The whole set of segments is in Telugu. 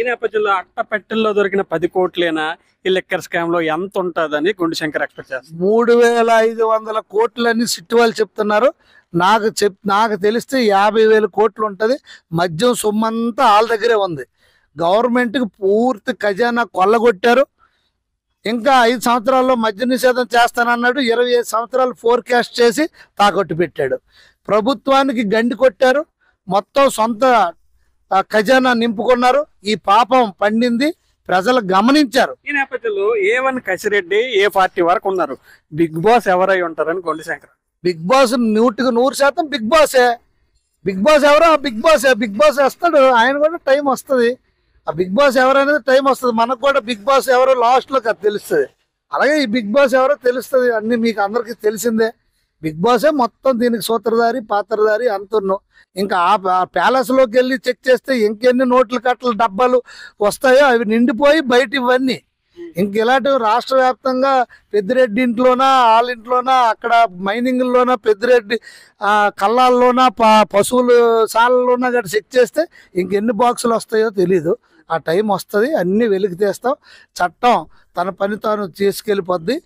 ఈ నేపథ్యంలో అట్టపెట్టెల్లో దొరికిన 10 కోట్లేనా ఈ లిక్కర్ స్కామ్ లో ఎంత ఉంటదని గుండు శంకర్ ఎక్స్పెక్ట్ చేస్తారు? 3,500 కోట్లని సిట్టు వాళ్ళు చెప్తున్నారు. నాకు తెలిస్తే 50,000 కోట్లు ఉంటది. మద్యం సొమ్మంతా వాళ్ళ దగ్గరే ఉంది. గవర్నమెంట్కి పూర్తి ఖజానా కొల్లగొట్టారు. ఇంకా 5 సంవత్సరాల్లో మద్య నిషేధం చేస్తానన్నాడు. 25 సంవత్సరాలు ఫోర్కాస్ట్ చేసి తాకట్టు పెట్టాడు. ప్రభుత్వానికి గండి కొట్టారు. మొత్తం సొంత ఖజానా నింపుకున్నారు. ఈ పాపం పండింది, ప్రజలు గమనించారు. ఈ నేపథ్యంలో A1 కసిరెడ్డి ఏ పార్టీ వరకు ఉన్నారు? బిగ్ బాస్ ఎవరై ఉంటారని Gundu Shankar. Bigg Boss 100% Bigg బాసే. బిగ్ బాస్ ఎవరో బిగ్ బాసే. బిగ్ బాస్ వస్తాడు, ఆయన కూడా టైం వస్తుంది. ఆ బిగ్ బాస్ ఎవరనేది టైం వస్తుంది. మనకు కూడా బిగ్ బాస్ ఎవరో లాస్ట్లో తెలుస్తుంది. అలాగే ఈ బిగ్ బాస్ ఎవరో తెలుస్తుంది. అన్ని మీకు అందరికీ తెలిసిందే. బిగ్ బాసే మొత్తం దీనికి సూత్రధారి, పాత్రధారి అంటున్నాం. ఇంకా ఆ ప్యాలెస్లోకి వెళ్ళి చెక్ చేస్తే ఇంకెన్ని నోట్లు కట్టలు డబ్బాలు వస్తాయో అవి నిండిపోయి బయట ఇవన్నీ. ఇంక ఇలాంటి రాష్ట్ర వ్యాప్తంగా పెద్దిరెడ్డి ఇంట్లోనా, వాళ్ళ ఇంట్లోనా, అక్కడ మైనింగ్లోనా, పెద్దిరెడ్డి కళ్ళాల్లోనా, పశువులు సాలలోనా గట్రా చెక్ చేస్తే ఇంకెన్ని బాక్సులు వస్తాయో తెలీదు. ఆ టైం వస్తుంది, అన్నీ వెలికి తీస్తాం. చట్టం తన పని తాను తీసుకెళ్ళిపోద్ది.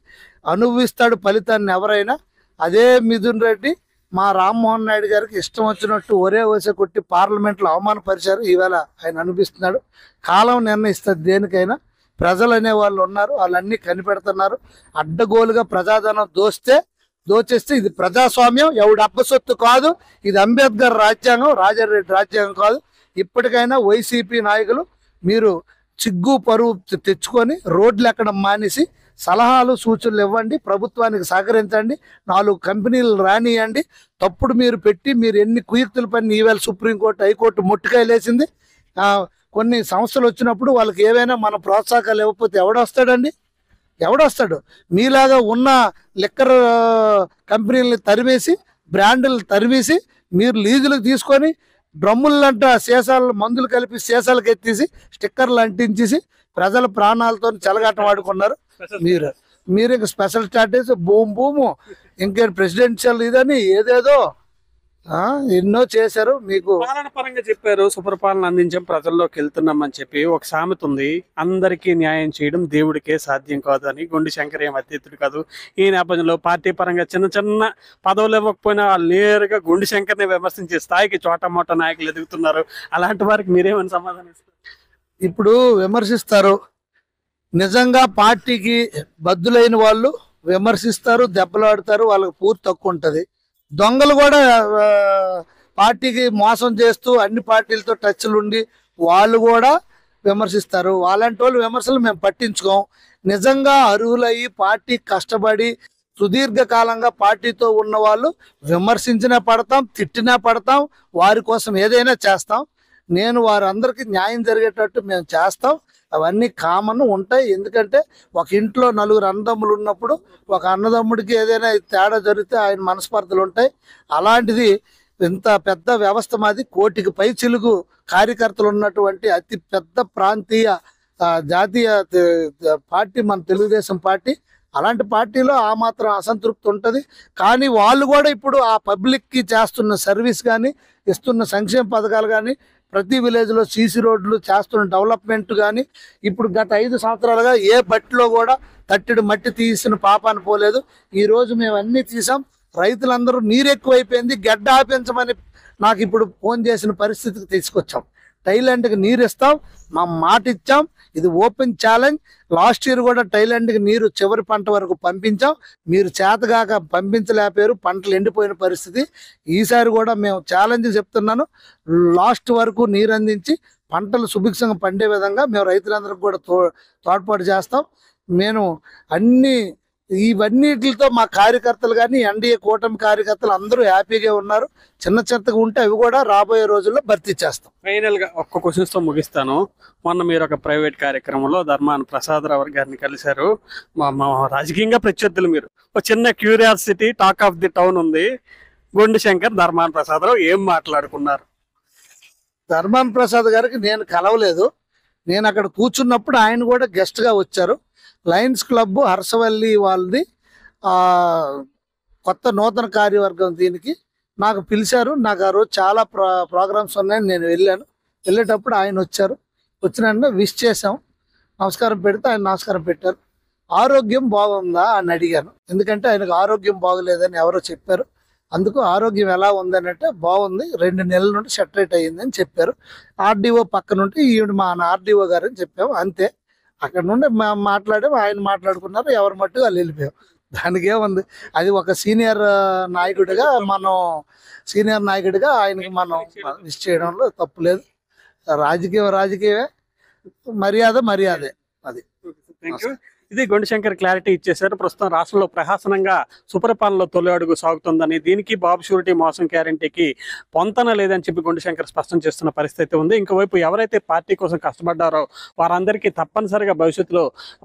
అనుభవిస్తాడు ఫలితాన్ని ఎవరైనా. అదే మిథున్ రెడ్డి మా రామ్మోహన్ నాయుడు గారికి ఇష్టం వచ్చినట్టు ఒరే వసే కొట్టి పార్లమెంట్లో అవమానపరిచారు. ఈవేళ ఆయన అనిపిస్తున్నాడు. కాలం నిర్ణయిస్తుంది దేనికైనా. ప్రజలు అనే వాళ్ళు ఉన్నారు, వాళ్ళన్నీ కనిపెడుతున్నారు. అడ్డగోలుగా ప్రజాధనం దోచేస్తే ఇది ప్రజాస్వామ్యం, ఎవడు అబ్బసొత్తు కాదు. ఇది అంబేద్కర్ రాజ్యాంగం, రాజారెడ్డి రాజ్యాంగం కాదు. ఇప్పటికైనా వైసీపీ నాయకులు మీరు చిగ్గు పరువు తెచ్చుకొని రోడ్లు ఎక్కడం మానేసి సలహాలు సూచనలు ఇవ్వండి, ప్రభుత్వానికి సహకరించండి, 4 కంపెనీలు రానియండి. తప్పుడు మీరు పెట్టి మీరు ఎన్ని కుయుక్తుల పని ఈవేళ సుప్రీంకోర్టు, హైకోర్టు మొట్టికాయలేసింది. కొన్ని సంస్థలు వచ్చినప్పుడు వాళ్ళకి ఏవైనా మన ప్రోత్సాహకాలు ఇవ్వకపోతే ఎవడొస్తాడండి? ఎవడొస్తాడు? మీలాగా ఉన్న లిక్కర్ కంపెనీలని తరివేసి, బ్రాండ్లు తరివేసి, మీరు లీజులకు తీసుకొని డ్రమ్ములంట సీసాలు మందులు కలిపి సీసాలకు ఎత్తేసి స్టిక్కర్లు అంటించేసి ప్రజల ప్రాణాలతో చెలగాటం ఆడుకున్నారు. మీరు ఇంకా స్పెషల్ స్టాటస్ భూము ఇంకేం ప్రెసిడెన్షియల్ ఇదని ఏదేదో ఎన్నో చేశారు. మీకు పాలన పరంగా చెప్పారు, సుపరిపాలన అందించాం, ప్రజల్లోకి వెళ్తున్నామని చెప్పి ఒక సామెత ఉంది. అందరికీ న్యాయం చేయడం దేవుడికే సాధ్యం కాదు అని. గుండు శంకర్ ఏం అతీతుడు కాదు. ఈ నేపథ్యంలో పార్టీ పరంగా చిన్న చిన్న పదవులు ఇవ్వకపోయినా వాళ్ళు నేరుగా గుండు శంకర్ని విమర్శించే స్థాయికి చోటమోట నాయకులు ఎదుగుతున్నారు. అలాంటి వారికి మీరేమని సమాధానం ఇస్తారు? ఇప్పుడు విమర్శిస్తారు. నిజంగా పార్టీకి బద్దులైన వాళ్ళు విమర్శిస్తారు, దెబ్బలాడుతారు, వాళ్ళకి పూర్తి తక్కువ ఉంటుంది. దొంగలు కూడా పార్టీకి మోసం చేస్తూ అన్ని పార్టీలతో టచ్లు ఉండి వాళ్ళు కూడా విమర్శిస్తారు. అలాంటి వాళ్ళు విమర్శలు మేము పట్టించుకోం. నిజంగా అర్హులయ్యి పార్టీ కష్టపడి సుదీర్ఘకాలంగా పార్టీతో ఉన్న వాళ్ళు విమర్శించినా పడతాం, తిట్టినా పడతాం, వారి కోసం ఏదైనా చేస్తాం. నేను వారందరికీ న్యాయం జరిగేటట్టు మేము చేస్తాం. అవన్నీ కామన్ ఉంటాయి. ఎందుకంటే ఒక ఇంట్లో 4 అన్నదమ్ములు ఉన్నప్పుడు ఒక అన్నదమ్ముడికి ఏదైనా తేడా జరిగితే ఆయన మనస్పర్ధలు ఉంటాయి. అలాంటిది ఇంత పెద్ద వ్యవస్థ మాది. 1 కోటికి పై చిలుగు కార్యకర్తలు ఉన్నటువంటి అతి పెద్ద ప్రాంతీయ జాతీయ పార్టీ మన తెలుగుదేశం పార్టీ. అలాంటి పార్టీలో ఆ మాత్రం అసంతృప్తి ఉంటుంది. కానీ వాళ్ళు కూడా ఇప్పుడు ఆ పబ్లిక్కి చేస్తున్న సర్వీస్ కానీ, ఇస్తున్న సంక్షేమ పథకాలు కానీ, ప్రతి విలేజ్లో సీసీ రోడ్లు చేస్తున్న డెవలప్మెంట్ కానీ, ఇప్పుడు గత 5 సంవత్సరాలుగా ఏ బట్టిలో కూడా తట్టెడు మట్టి తీసిన పాపాన్ని పోలేదు. ఈరోజు మేము అన్నీ తీసాం. రైతులందరూ నీరు ఎక్కువైపోయింది, గడ్డ ఆపించమని నాకు ఇప్పుడు ఫోన్ చేసిన పరిస్థితికి తీసుకొచ్చాం. థైలాండ్కి నీరు ఇస్తాం, మా మాట ఇచ్చాం. ఇది ఓపెన్ ఛాలెంజ్. లాస్ట్ ఇయర్ కూడా థైలాండ్కి నీరు చివరి పంట వరకు పంపించాం. మీరు చేతగాక పంపించలేకపోయారు, పంటలు ఎండిపోయిన పరిస్థితి. ఈసారి కూడా మేము ఛాలెంజ్ చెప్తున్నాను, లాస్ట్ వరకు నీరు అందించి పంటలు సుభిక్షంగా పండే విధంగా మేము రైతులందరికీ కూడా తోడ్పాటు చేస్తాం. నేను ఇవన్నిటితో మా కార్యకర్తలు కానీ, ఎన్డీఏ కూటమి కార్యకర్తలు అందరూ హ్యాపీగా ఉన్నారు. చిన్నగా ఉంటే అవి కూడా రాబోయే రోజుల్లో భర్తీ చేస్తాం. ఫైనల్ గా ఒక్క క్వశ్చన్స్ తో ముగిస్తాను. మొన్న మీరు ఒక ప్రైవేట్ కార్యక్రమంలో ధర్మాన ప్రసాదరావు గారిని కలిశారు. మా రాజకీయంగా ప్రత్యర్థులు మీరు. ఒక చిన్న curiosity, talk of the town ఉంది. గుండు శంకర్, ధర్మాన ప్రసాదరావు ఏం మాట్లాడుకున్నారు? ధర్మాన ప్రసాద్ గారికి నేను కలవలేదు. నేను అక్కడ కూర్చున్నప్పుడు ఆయన కూడా గెస్ట్గా వచ్చారు. లయన్స్ క్లబ్ హర్షవల్లి వాళ్ళది కొత్త నూతన కార్యవర్గం దీనికి నాకు పిలిచారు. నాకు ఆ రోజు చాలా ప్రోగ్రామ్స్ ఉన్నాయని నేను వెళ్ళాను. వెళ్ళేటప్పుడు ఆయన వచ్చారు. వచ్చిన వెంటనే విష్ చేసాం, నమస్కారం పెడితే ఆయన నమస్కారం పెట్టారు. ఆరోగ్యం బాగుందా అని అడిగాను, ఎందుకంటే ఆయనకు ఆరోగ్యం బాగలేదని ఎవరో చెప్పారు. అందుకు ఆరోగ్యం ఎలా ఉందని అంటే బాగుంది, 2 నెలల నుండి సెటరేట్ అయ్యింది అని చెప్పారు. ఆర్డీఓ పక్కన ఉంటే ఈవిడ మా ఆర్డీఓ గారు అని చెప్పాము, అంతే. అక్కడ నుండి మేము మాట్లాడాం, ఆయన మాట్లాడుకున్నారు, ఎవరి మట్టుకు వాళ్ళు వెళ్ళిపోయాం. దానికి ఏముంది, అది ఒక సీనియర్ నాయకుడిగా ఆయనకి మనం విష్ చేయడంలో తప్పు లేదు. రాజకీయమే, మర్యాదే అది. Thank you. ఇది గొండిశంకర్ క్లారిటీ ఇచ్చేశారు. ప్రస్తుతం రాష్ట్రంలో ప్రహాసనంగా సుపరిపాలనలో తొలి అడుగు సాగుతుందని, దీనికి బాబు షూరిటీ మోసం గ్యారంటీకి పొంతన లేదని చెప్పి గొండిశంకర్ స్పష్టం చేస్తున్న పరిస్థితి ఉంది. ఇంకోవైపు ఎవరైతే పార్టీ కోసం కష్టపడ్డారో వారందరికీ తప్పనిసరిగా భవిష్యత్తులో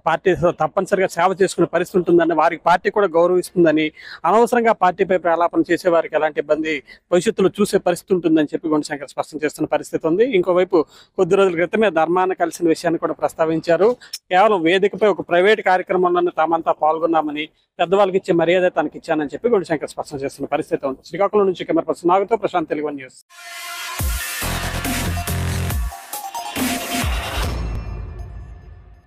పార్టీ తప్పనిసరిగా సేవ చేసుకునే పరిస్థితి ఉంటుందని, వారికి పార్టీ కూడా గౌరవిస్తుందని, అనవసరంగా పార్టీపై ప్రలాపన చేసే వారికి ఎలాంటి ఇబ్బంది భవిష్యత్తులో చూసే పరిస్థితి ఉంటుందని చెప్పి గొండిశంకర్ స్పష్టం చేస్తున్న పరిస్థితి ఉంది. ఇంకోవైపు కొద్ది రోజుల క్రితమే ధర్మాన్ని కలిసిన విషయాన్ని కూడా ప్రస్తావించారు. కేవలం వేదికపై ఒక ప్రైవేట్ కార్యక్రమంలోనే తామంతా పాల్గొన్నామని, పెద్దవాళ్ళకి ఇచ్చే మర్యాద తనకి ఇచ్చానని చెప్పి గొండిశంకర్ స్పష్టం చేస్తున్న పరిస్థితి ఉంది. శ్రీకాకుళం నుంచి కెమెరా పర్సన్ నాగతో ప్రశాంత్, తెలుగు న్యూస్.